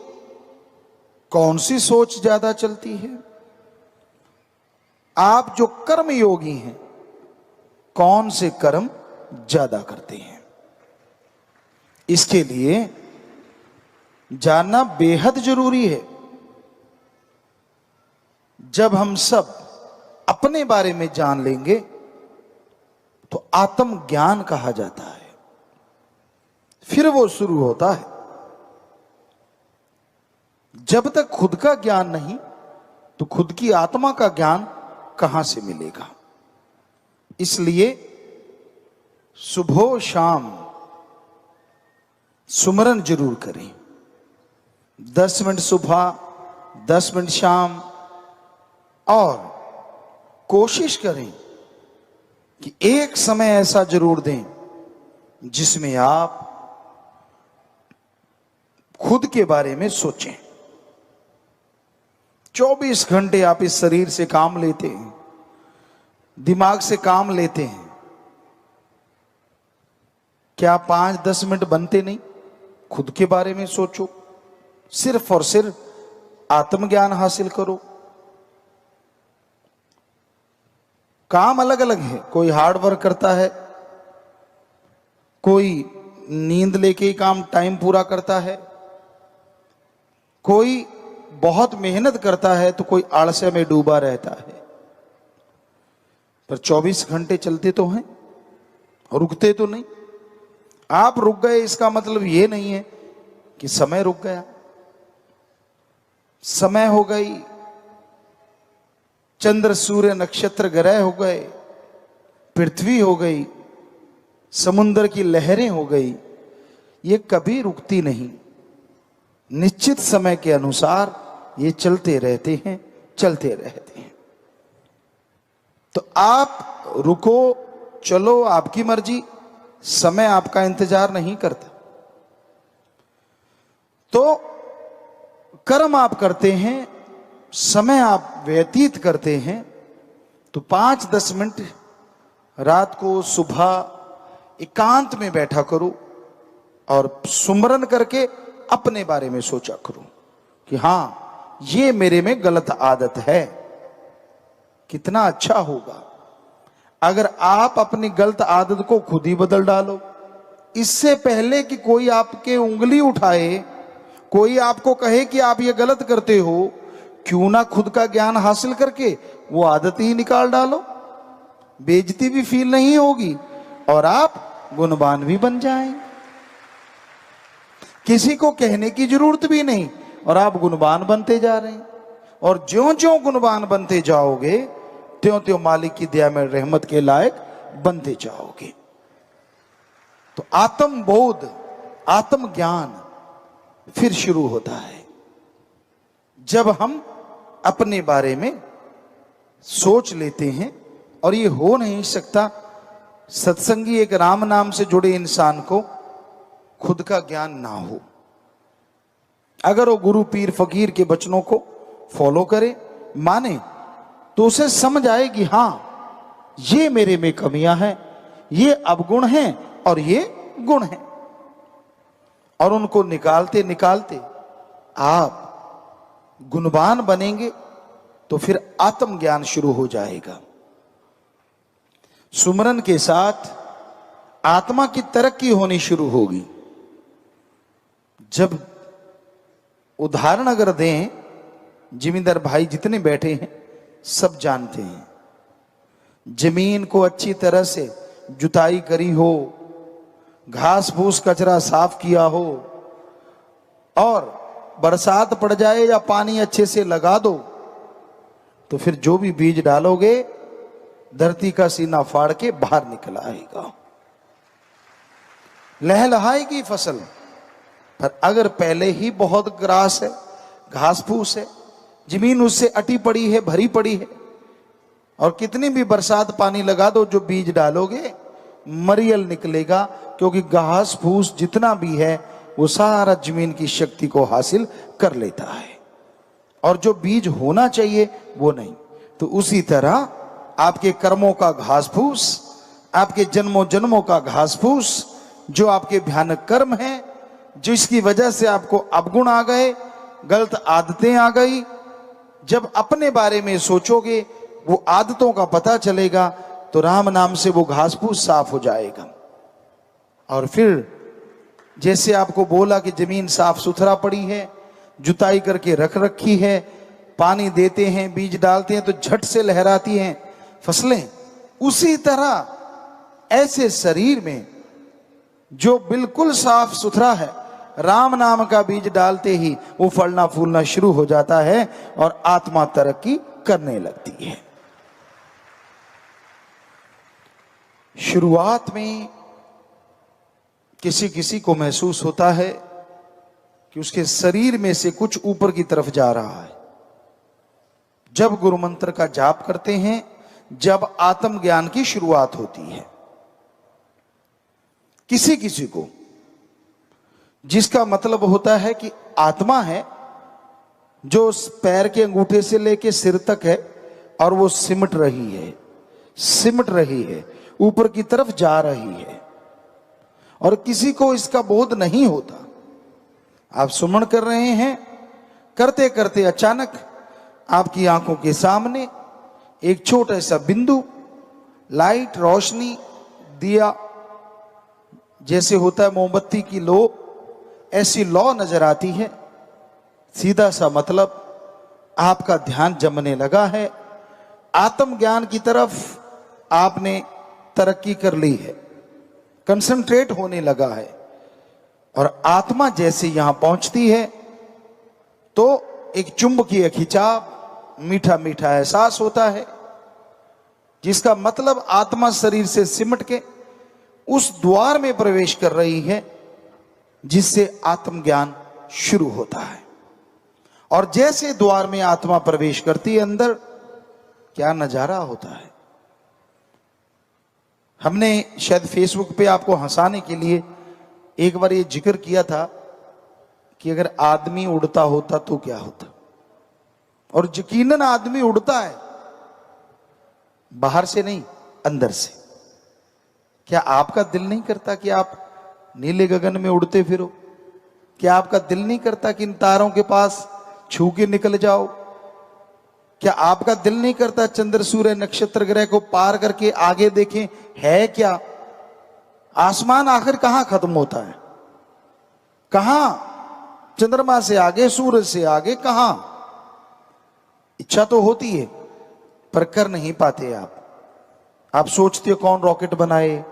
कौन सी सोच ज्यादा चलती है, आप जो कर्म योगी हैं कौन से कर्म ज्यादा करते हैं, इसके लिए जानना बेहद जरूरी है। जब हम सब अपने बारे में जान लेंगे तो आत्म ज्ञान कहा जाता है, फिर वो शुरू होता है। जब तक खुद का ज्ञान नहीं तो खुद की आत्मा का ज्ञान कहां से मिलेगा। इसलिए सुबह शाम सुमरन जरूर करें। 10 मिनट सुबह, 10 मिनट शाम, और कोशिश करें कि एक समय ऐसा जरूर दें जिसमें आप खुद के बारे में सोचें। 24 घंटे आप इस शरीर से काम लेते हैं, दिमाग से काम लेते हैं, क्या 5-10 मिनट बनते नहीं? खुद के बारे में सोचो, सिर्फ और सिर्फ आत्मज्ञान हासिल करो। काम अलग अलग है, कोई हार्ड वर्क करता है, कोई नींद लेके ही काम टाइम पूरा करता है, कोई बहुत मेहनत करता है तो कोई आलस्य में डूबा रहता है। पर 24 घंटे चलते तो हैं, रुकते तो नहीं। आप रुक गए इसका मतलब ये नहीं है कि समय रुक गया। समय हो गई, चंद्र सूर्य नक्षत्र ग्रह हो गए, पृथ्वी हो गई, समुद्र की लहरें हो गई, ये कभी रुकती नहीं। निश्चित समय के अनुसार ये चलते रहते हैं, चलते रहते हैं। तो आप रुको, चलो, आपकी मर्जी, समय आपका इंतजार नहीं करता। तो कर्म आप करते हैं, समय आप व्यतीत करते हैं, तो 5-10 मिनट रात को, सुबह एकांत में बैठा करो और सुमरन करके अपने बारे में सोचा करो कि हां, ये मेरे में गलत आदत है। कितना अच्छा होगा अगर आप अपनी गलत आदत को खुद ही बदल डालो, इससे पहले कि कोई आपके उंगली उठाए, कोई आपको कहे कि आप ये गलत करते हो। क्यों ना खुद का ज्ञान हासिल करके वो आदत ही निकाल डालो, बेइज्जती भी फील नहीं होगी और आप गुणवान भी बन जाएंगे। किसी को कहने की जरूरत भी नहीं, और आप गुणवान बनते जा रहे हैं। और ज्यों ज्यों गुणवान बनते जाओगे त्यों त्यों मालिक की दया में रहमत के लायक बनते जाओगे। तो आत्मबोध, आत्मज्ञान फिर शुरू होता है जब हम अपने बारे में सोच लेते हैं। और ये हो नहीं सकता सत्संगी एक राम नाम से जुड़े इंसान को खुद का ज्ञान ना हो। अगर वो गुरु पीर फकीर के वचनों को फॉलो करे, माने, तो उसे समझ आएगी हाँ ये मेरे में कमियां हैं, ये अवगुण हैं और ये गुण हैं। और उनको निकालते निकालते आप गुणवान बनेंगे तो फिर आत्मज्ञान शुरू हो जाएगा। सुमरन के साथ आत्मा की तरक्की होनी शुरू होगी। जब उदाहरण अगर दें, जिमींदार भाई जितने बैठे हैं सब जानते हैं, जमीन को अच्छी तरह से जुताई करी हो, घास फूस कचरा साफ किया हो, और बरसात पड़ जाए या पानी अच्छे से लगा दो, तो फिर जो भी बीज डालोगे धरती का सीना फाड़ के बाहर निकल आएगा, लहलहाएगी फसल। पर अगर पहले ही बहुत ग्रास है, घास फूस है, जमीन उससे अटी पड़ी है, भरी पड़ी है, और कितनी भी बरसात पानी लगा दो, जो बीज डालोगे मरियल निकलेगा, क्योंकि घास फूस जितना भी है वो सारा जमीन की शक्ति को हासिल कर लेता है, और जो बीज होना चाहिए वो नहीं। तो उसी तरह आपके कर्मों का घास फूस, आपके जन्मों जन्मों का घास फूस, जो आपके भयानक कर्म हैं, जिसकी वजह से आपको अवगुण आ गए, गलत आदतें आ गई, जब अपने बारे में सोचोगे, वो आदतों का पता चलेगा, तो राम नाम से वो घास फूस साफ हो जाएगा। और फिर जैसे आपको बोला कि जमीन साफ सुथरा पड़ी है, जुताई करके रख रखी है, पानी देते हैं, बीज डालते हैं, तो झट से लहराती हैं फसलें। उसी तरह ऐसे शरीर में जो बिल्कुल साफ सुथरा है, राम नाम का बीज डालते ही वो फलना फूलना शुरू हो जाता है और आत्मा तरक्की करने लगती है। शुरुआत में किसी किसी को महसूस होता है कि उसके शरीर में से कुछ ऊपर की तरफ जा रहा है। जब गुरु मंत्र का जाप करते हैं, जब आत्मज्ञान की शुरुआत होती है, किसी किसी को, जिसका मतलब होता है कि आत्मा है जो पैर के अंगूठे से लेके सिर तक है, और वो सिमट रही है, ऊपर की तरफ जा रही है, और किसी को इसका बोध नहीं होता। आप सुमन कर रहे हैं, करते करते अचानक आपकी आंखों के सामने एक छोटा सा बिंदु, लाइट, रोशनी, दिया जैसे होता है मोमबत्ती की लो, ऐसी लौ नजर आती है। सीधा सा मतलब आपका ध्यान जमने लगा है, आत्मज्ञान की तरफ आपने तरक्की कर ली है, कंसंट्रेट होने लगा है। और आत्मा जैसे यहां पहुंचती है तो एक चुंबकीय खिंचाव, मीठा मीठा एहसास होता है, जिसका मतलब आत्मा शरीर से सिमट के उस द्वार में प्रवेश कर रही है जिससे आत्मज्ञान शुरू होता है। और जैसे द्वार में आत्मा प्रवेश करती है अंदर, क्या नजारा होता है। हमने शायद फेसबुक पे आपको हंसाने के लिए एक बार ये जिक्र किया था कि अगर आदमी उड़ता होता तो क्या होता, और यकीनन आदमी उड़ता है, बाहर से नहीं अंदर से। क्या आपका दिल नहीं करता कि आप नीले गगन में उड़ते फिरो? क्या आपका दिल नहीं करता कि इन तारों के पास छू के निकल जाओ? क्या आपका दिल नहीं करता चंद्र सूर्य नक्षत्र ग्रह को पार करके आगे देखें है क्या? आसमान आखिर कहां खत्म होता है? कहां? चंद्रमा से आगे, सूरज से आगे कहां? इच्छा तो होती है पर कर नहीं पाते आप सोचते हो कौन रॉकेट बनाए,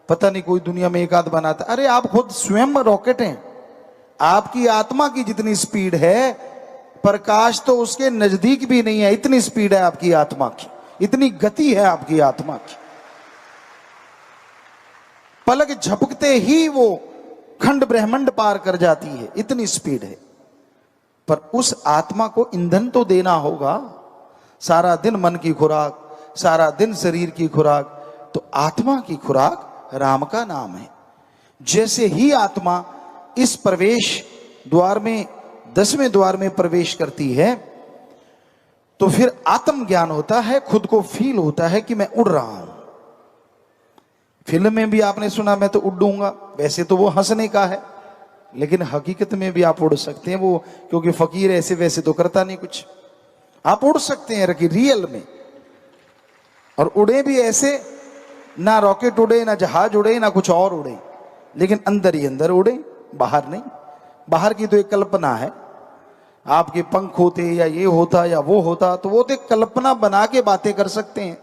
पता नहीं कोई दुनिया में एक आध बनाता। अरे आप खुद स्वयं रॉकेट हैं, आपकी आत्मा की जितनी स्पीड है, प्रकाश तो उसके नजदीक भी नहीं है, इतनी स्पीड है आपकी आत्मा की, इतनी गति है आपकी आत्मा की। पलक झपकते ही वो खंड ब्रह्मांड पार कर जाती है, इतनी स्पीड है। पर उस आत्मा को ईंधन तो देना होगा। सारा दिन मन की खुराक, सारा दिन शरीर की खुराक, तो आत्मा की खुराक राम का नाम है। जैसे ही आत्मा इस प्रवेश द्वार में, 10वें द्वार में प्रवेश करती है, तो फिर आत्म ज्ञान होता है, खुद को फील होता है कि मैं उड़ रहा हूं। फिल्म में भी आपने सुना मैं तो उड़ूंगा, वैसे तो वो हंसने का है, लेकिन हकीकत में भी आप उड़ सकते हैं। वो क्योंकि फकीर ऐसे वैसे तो करता नहीं कुछ, आप उड़ सकते हैं रियल में। और उड़े भी ऐसे, ना रॉकेट उड़े, ना जहाज उड़े, ना कुछ और उड़े, लेकिन अंदर ही अंदर उड़े, बाहर नहीं। बाहर की तो एक कल्पना है, आपके पंख होते या ये होता या वो होता, तो वो तो एक कल्पना बना के बातें कर सकते हैं।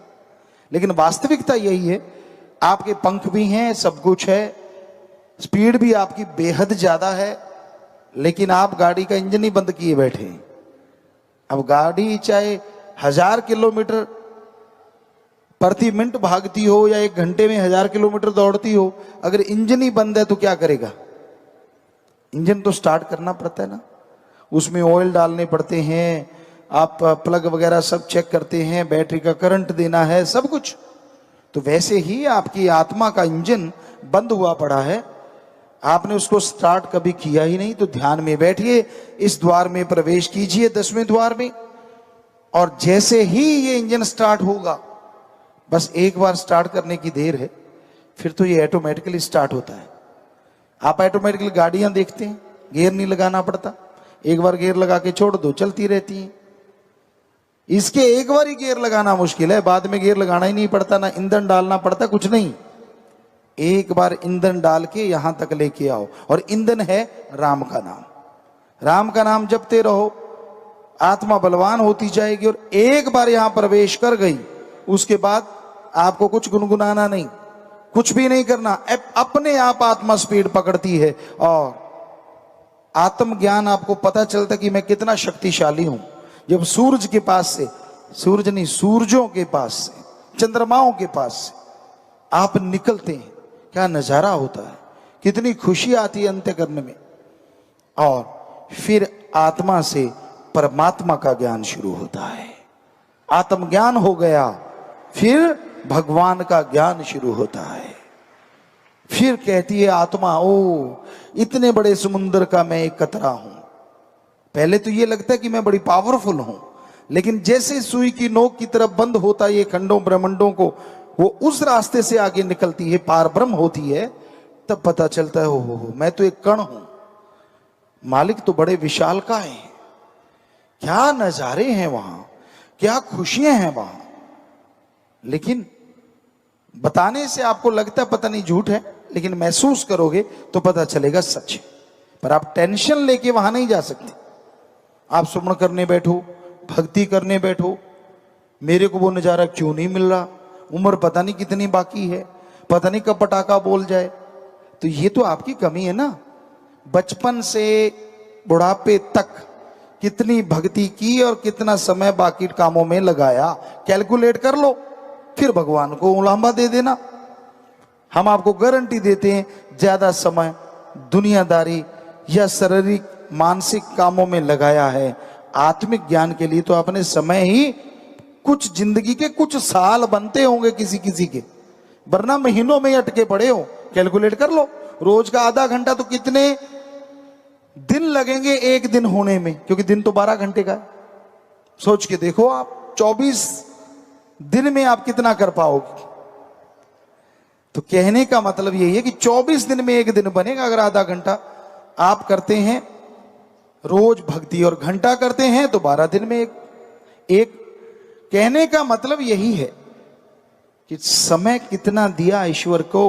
लेकिन वास्तविकता यही है, आपके पंख भी हैं, सब कुछ है, स्पीड भी आपकी बेहद ज्यादा है, लेकिन आप गाड़ी का इंजन ही बंद किए बैठे हैं। अब गाड़ी चाहे 1000 किलोमीटर प्रति मिनट भागती हो या 1 घंटे में 1000 किलोमीटर दौड़ती हो, अगर इंजन ही बंद है तो क्या करेगा? इंजन तो स्टार्ट करना पड़ता है ना, उसमें ऑयल डालने पड़ते हैं, आप प्लग वगैरह सब चेक करते हैं, बैटरी का करंट देना है, सब कुछ। तो वैसे ही आपकी आत्मा का इंजन बंद हुआ पड़ा है, आपने उसको स्टार्ट कभी किया ही नहीं। तो ध्यान में बैठिए, इस द्वार में प्रवेश कीजिए, 10वें द्वार में, और जैसे ही ये इंजन स्टार्ट होगा, बस एक बार स्टार्ट करने की देर है, फिर तो ये ऑटोमेटिकली स्टार्ट होता है। आप ऑटोमेटिकली गाड़ियां देखते हैं, गियर नहीं लगाना पड़ता, एक बार गियर लगा के छोड़ दो, चलती रहती हैं। इसके एक बार ही गियर लगाना मुश्किल है, बाद में गियर लगाना ही नहीं पड़ता, ना ईंधन डालना पड़ता, कुछ नहीं। एक बार ईंधन डाल के यहां तक लेके आओ, और ईंधन है राम का नाम। राम का नाम जपते रहो, आत्मा बलवान होती जाएगी। और एक बार यहां प्रवेश कर गई, उसके बाद आपको कुछ गुनगुनाना नहीं, कुछ भी नहीं करना, अपने आप आत्मा स्पीड पकड़ती है। और आत्म ज्ञान आपको पता चलता कि मैं कितना शक्तिशाली हूं। जब सूरज के पास से, सूरज नहीं, सूरजों के पास से, चंद्रमाओं के पास से आप निकलते हैं, क्या नजारा होता है, कितनी खुशी आती है अंतःकरण में। और फिर आत्मा से परमात्मा का ज्ञान शुरू होता है। आत्मज्ञान हो गया, फिर भगवान का ज्ञान शुरू होता है। फिर कहती है आत्मा, ओ इतने बड़े समुद्र का मैं एक कतरा हूं। पहले तो ये लगता है कि मैं बड़ी पावरफुल हूं, लेकिन जैसे सुई की नोक की तरफ बंद होता है ये खंडों ब्रह्मंडों को, वो उस रास्ते से आगे निकलती है, पार ब्रह्म होती है, तब पता चलता है हो मैं तो एक कण हूं, मालिक तो बड़े विशालकाय हैं। क्या नजारे हैं वहां, क्या खुशियां हैं वहां। लेकिन बताने से आपको लगता है पता नहीं झूठ है, लेकिन महसूस करोगे तो पता चलेगा सच है। पर आप टेंशन लेके वहां नहीं जा सकते। आप सुमन करने बैठो, भक्ति करने बैठो, मेरे को वो नजारा क्यों नहीं मिल रहा, उम्र पता नहीं कितनी बाकी है, पता नहीं कब पटाखा बोल जाए, तो ये तो आपकी कमी है ना। बचपन से बुढ़ापे तक कितनी भक्ति की और कितना समय बाकी कामों में लगाया, कैलकुलेट कर लो, फिर भगवान को उलांबा दे देना। हम आपको गारंटी देते हैं, ज्यादा समय दुनियादारी या शारीरिक मानसिक कामों में लगाया है, आत्मिक ज्ञान के लिए तो आपने समय ही कुछ जिंदगी के कुछ साल बनते होंगे किसी किसी के, वरना महीनों में ही अटके पड़े हो। कैलकुलेट कर लो, रोज का आधा घंटा तो कितने दिन लगेंगे एक दिन होने में, क्योंकि दिन तो 12 घंटे का है। सोच के देखो आप 24 दिन में आप कितना कर पाओगे। तो कहने का मतलब यही है कि 24 दिन में एक दिन बनेगा। अगर आधा घंटा आप करते हैं रोज भक्ति और घंटा करते हैं तो 12 दिन में एक। कहने का मतलब यही है कि समय कितना दिया ईश्वर को,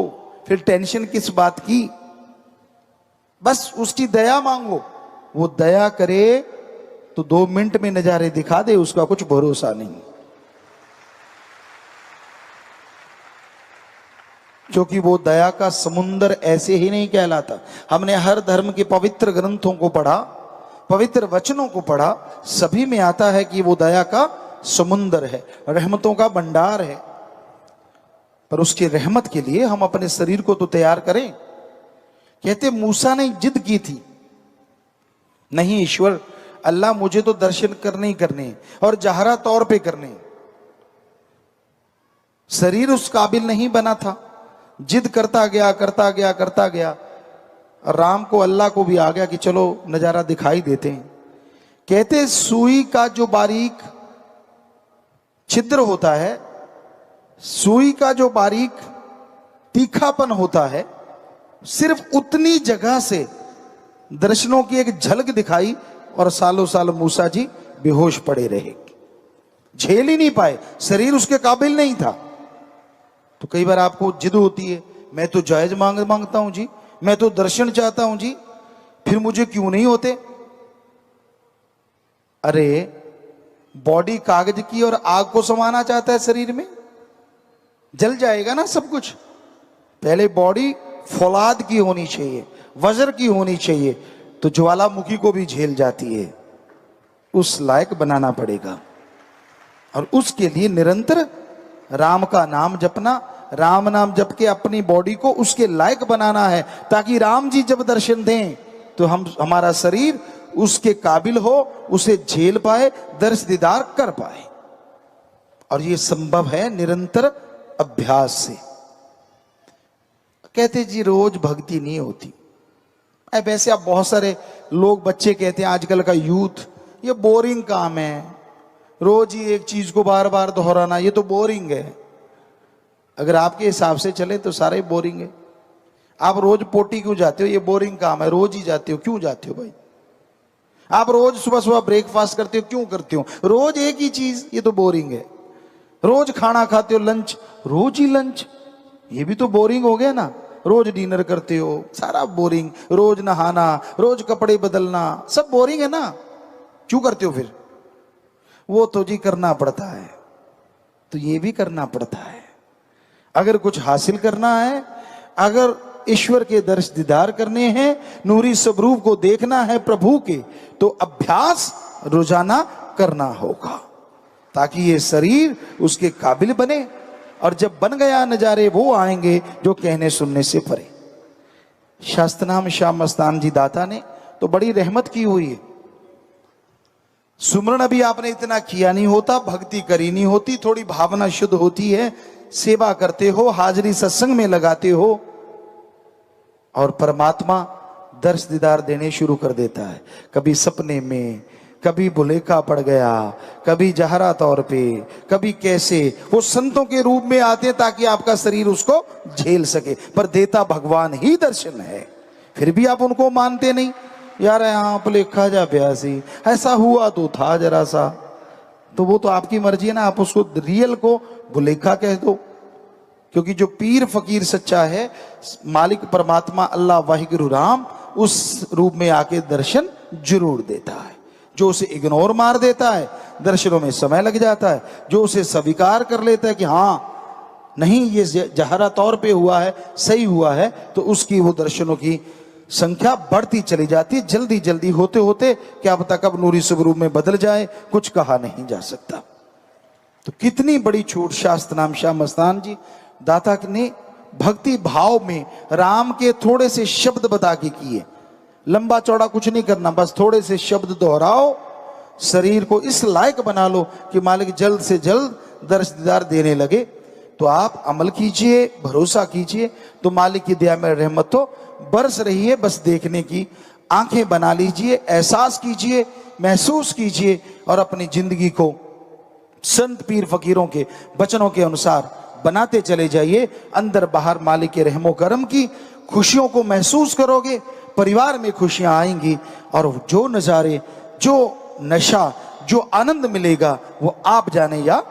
फिर टेंशन किस बात की। बस उसकी दया मांगो, वो दया करे तो 2 मिनट में नजारे दिखा दे, उसका कुछ भरोसा नहीं। क्योंकि वो दया का समुंदर ऐसे ही नहीं कहलाता। हमने हर धर्म के पवित्र ग्रंथों को पढ़ा, पवित्र वचनों को पढ़ा, सभी में आता है कि वो दया का समुंदर है, रहमतों का भंडार है। पर उसकी रहमत के लिए हम अपने शरीर को तो तैयार करें। कहते मूसा ने जिद की थी, नहीं ईश्वर अल्लाह मुझे तो दर्शन करने ही करने और जहरा तौर पे करने। शरीर उस काबिल नहीं बना था, जिद करता गया करता गया करता गया। राम को अल्लाह को भी आ गया कि चलो नजारा दिखाई देते हैं। कहते सुई का जो बारीक छिद्र होता है, सुई का जो बारीक तीखापन होता है, सिर्फ उतनी जगह से दर्शनों की एक झलक दिखाई और सालों साल मूसा जी बेहोश पड़े रहे, झेल ही नहीं पाए, शरीर उसके काबिल नहीं था। तो कई बार आपको जिद होती है, मैं तो जायज मांगता हूं जी, मैं तो दर्शन चाहता हूं जी, फिर मुझे क्यों नहीं होते? अरे बॉडी कागज की और आग को समाना चाहता है शरीर में, जल जाएगा ना सब कुछ। पहले बॉडी फौलाद की होनी चाहिए, वज्र की होनी चाहिए, तो ज्वालामुखी को भी झेल जाती है। उस लायक बनाना पड़ेगा और उसके लिए निरंतर राम का नाम जपना, राम नाम जप के अपनी बॉडी को उसके लायक बनाना है, ताकि राम जी जब दर्शन दें तो हमारा शरीर उसके काबिल हो, उसे झेल पाए, दर्श दीदार कर पाए। और ये संभव है निरंतर अभ्यास से। कहते जी रोज भक्ति नहीं होती। वैसे आप बहुत सारे लोग, बच्चे कहते हैं आजकल का यूथ, ये बोरिंग काम है, रोज ही एक चीज को बार बार दोहराना, ये तो बोरिंग है। अगर आपके हिसाब से चले तो सारे बोरिंग है। आप रोज पोटी क्यों जाते हो? ये बोरिंग काम है, रोज ही जाते हो, क्यों जाते हो भाई? आप रोज सुबह सुबह ब्रेकफास्ट करते हो, क्यों करते हो? रोज एक ही चीज, ये तो बोरिंग है। रोज खाना खाते हो, लंच, रोज ही लंच, ये भी तो बोरिंग हो गया ना। रोज डिनर करते हो, सारा बोरिंग। रोज नहाना, रोज कपड़े बदलना, सब बोरिंग है ना। क्यों करते हो फिर? वो तो जी करना पड़ता है, तो ये भी करना पड़ता है। अगर कुछ हासिल करना है, अगर ईश्वर के दर्श दीदार करने हैं, नूरी स्वरूप को देखना है प्रभु के, तो अभ्यास रोजाना करना होगा, ताकि ये शरीर उसके काबिल बने। और जब बन गया, नजारे वो आएंगे जो कहने सुनने से परे। शास्त्रनाम श्याम मस्तान जी दाता ने तो बड़ी रहमत की हुई है। सुमरण अभी आपने इतना किया नहीं होता, भक्ति करी नहीं होती, थोड़ी भावना शुद्ध होती है, सेवा करते हो, हाजिरी सत्संग में लगाते हो, और परमात्मा दर्श दीदार देने शुरू कर देता है। कभी सपने में, कभी भुलेखा पड़ गया, कभी जहरा तौर पे, कभी कैसे। वो संतों के रूप में आते हैं ताकि आपका शरीर उसको झेल सके, पर देता भगवान ही दर्शन है। फिर भी आप उनको मानते नहीं। यार यहाँ भुलेखा जा प्यासी, ऐसा हुआ तो था जरा सा, तो वो तो आपकी मर्जी है ना। आप उसको रियल को भुलेखा कह दो, क्योंकि जो पीर फकीर सच्चा है, मालिक परमात्मा अल्लाह वाहिगुरु राम, उस रूप में आके दर्शन जरूर देता है। जो उसे इग्नोर मार देता है, दर्शनों में समय लग जाता है। जो उसे स्वीकार कर लेता है कि हाँ नहीं ये जहरा तौर पे हुआ है, सही हुआ है, तो उसकी वो दर्शनों की संख्या बढ़ती चली जाती है। जल्दी जल्दी होते होते क्या पता कब नूरी स्वरूप में बदल जाए, कुछ कहा नहीं जा सकता। तो कितनी बड़ी छूट शास्त्र नाम श्याम मस्तान जी दाता ने भक्ति भाव में राम के थोड़े से शब्द बता के किए। लंबा चौड़ा कुछ नहीं करना, बस थोड़े से शब्द दोहराओ, शरीर को इस लायक बना लो कि मालिक जल्द से जल्द दर्श दीदार देने लगे। तो आप अमल कीजिए, भरोसा कीजिए, तो मालिक की दया में रहमत तो बरस रही है। बस देखने की आंखें बना लीजिए, एहसास कीजिए, महसूस कीजिए, और अपनी जिंदगी को संत पीर फकीरों के वचनों के अनुसार बनाते चले जाइए। अंदर बाहर मालिक के रहमो करम की खुशियों को महसूस करोगे, परिवार में खुशियां आएंगी, और जो नजारे, जो नशा, जो आनंद मिलेगा वो आप जाने या